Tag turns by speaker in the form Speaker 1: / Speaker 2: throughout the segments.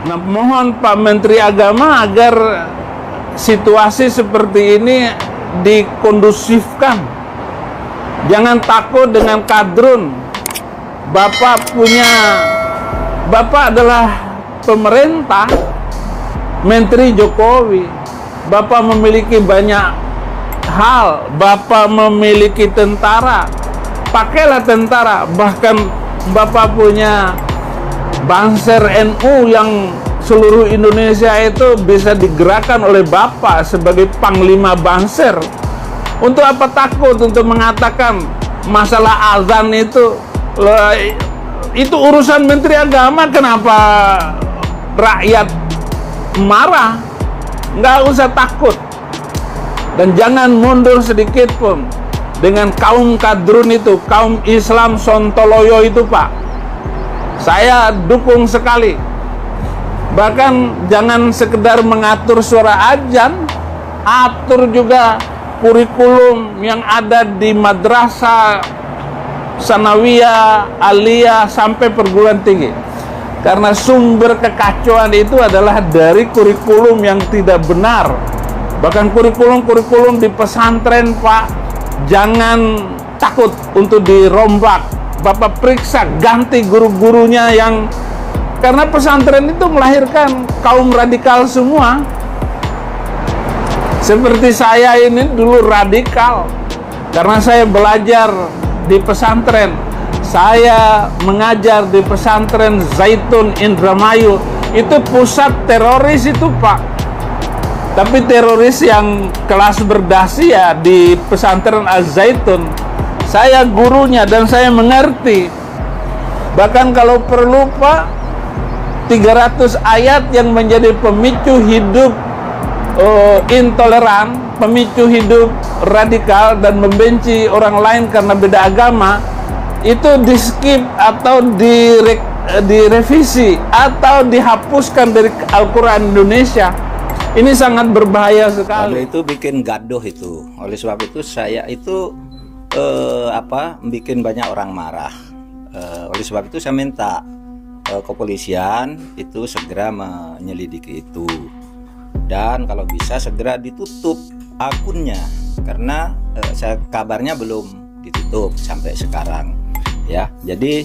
Speaker 1: Nah, mohon Pak Menteri Agama agar situasi seperti ini dikondusifkan. Jangan takut dengan kadrun. Bapak adalah pemerintah, Menteri Jokowi. Bapak memiliki banyak hal. Bapak memiliki tentara. Pakailah tentara. Bahkan Bapak punya Banser NU yang seluruh Indonesia itu bisa digerakkan oleh Bapak sebagai Panglima Banser. Untuk apa takut untuk mengatakan masalah azan itu urusan Menteri Agama, kenapa rakyat marah? Nggak usah takut. Dan jangan mundur sedikit pun dengan kaum kadrun itu, kaum Islam Sontoloyo itu, Pak. Saya dukung sekali. Bahkan jangan sekedar mengatur suara azan, atur juga kurikulum yang ada di madrasah, sanawiyah, aliyah, sampai perguruan tinggi. Karena sumber kekacauan itu adalah dari kurikulum yang tidak benar. Bahkan kurikulum di pesantren, Pak, jangan takut untuk dirombak. Bapak periksa, ganti guru-gurunya yang... Karena pesantren itu melahirkan kaum radikal semua. Seperti saya ini dulu radikal, karena saya belajar di pesantren. Saya mengajar di pesantren Zaitun Indramayu. Itu pusat teroris itu, Pak. Tapi teroris yang kelas berdasi ya di pesantren Az-Zaitun. Saya gurunya dan saya mengerti. Bahkan kalau perlu, Pak, 300 ayat yang menjadi pemicu hidup intoleran, pemicu hidup radikal dan membenci orang lain karena beda agama, itu di skip atau direvisi atau dihapuskan dari Al-Quran Indonesia. Ini sangat berbahaya sekali.
Speaker 2: Itu bikin gaduh itu. Oleh sebab itu saya itu bikin banyak orang marah. Oleh sebab itu saya minta kepolisian itu segera menyelidiki itu, dan kalau bisa segera ditutup akunnya, karena kabarnya belum ditutup sampai sekarang ya. Jadi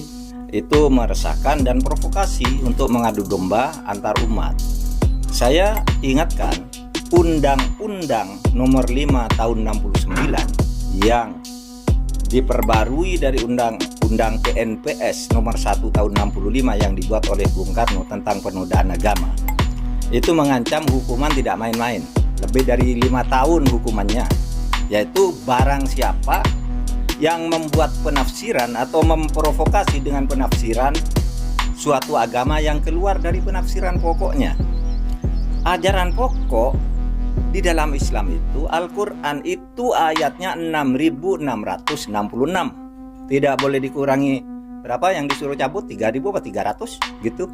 Speaker 2: itu meresahkan dan provokasi untuk mengadu domba antar umat. Saya ingatkan Undang-Undang Nomor 5 Tahun 69 yang diperbarui dari Undang-Undang PNPS Nomor 1 Tahun 65 yang dibuat oleh Bung Karno tentang penodaan agama. Itu mengancam hukuman tidak main-main, lebih dari 5 tahun hukumannya, yaitu barang siapa yang membuat penafsiran atau memprovokasi dengan penafsiran suatu agama yang keluar dari penafsiran pokoknya. Ajaran pokok di dalam Islam itu, Al-Quran itu ayatnya 6.666. Tidak boleh dikurangi berapa yang disuruh cabut, 3.000 apa 300 gitu.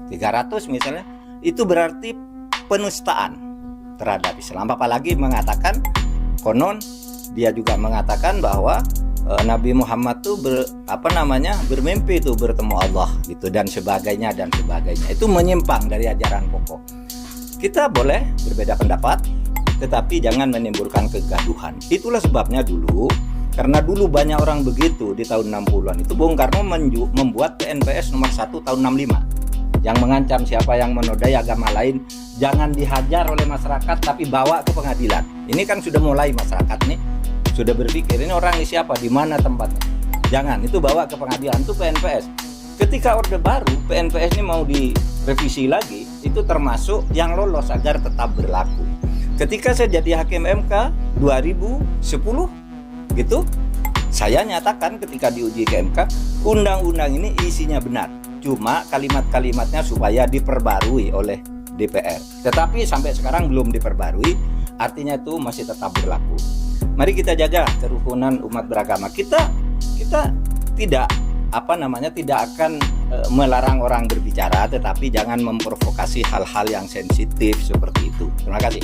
Speaker 2: 300 misalnya. Itu berarti penistaan terhadap Islam. Apalagi mengatakan, konon dia juga mengatakan bahwa Nabi Muhammad tuh bermimpi itu bertemu Allah gitu, dan sebagainya. Itu menyimpang dari ajaran pokok. Kita boleh berbeda pendapat, tetapi jangan menimbulkan kegaduhan. Itulah sebabnya dulu, karena dulu banyak orang begitu di tahun 60-an itu, Bung Karno membuat PNPS nomor 1 tahun 65 yang mengancam siapa yang menodai agama lain jangan dihajar oleh masyarakat, tapi bawa ke pengadilan. Ini kan sudah mulai masyarakat nih sudah berpikir, ini orang ini siapa, di mana tempatnya, jangan, itu bawa ke pengadilan. Itu PNPS. Ketika Orde Baru, PNPS ini mau direvisi lagi, itu termasuk yang lolos agar tetap berlaku. Ketika saya jadi hakim MK 2010 gitu, saya nyatakan ketika diuji ke MK, undang-undang ini isinya benar, cuma kalimat-kalimatnya supaya diperbarui oleh DPR. Tetapi sampai sekarang belum diperbarui, artinya itu masih tetap berlaku. Mari kita jaga kerukunan umat beragama. Kita tidak akan melarang orang berbicara, tetapi jangan memprovokasi hal-hal yang sensitif seperti itu. Terima kasih.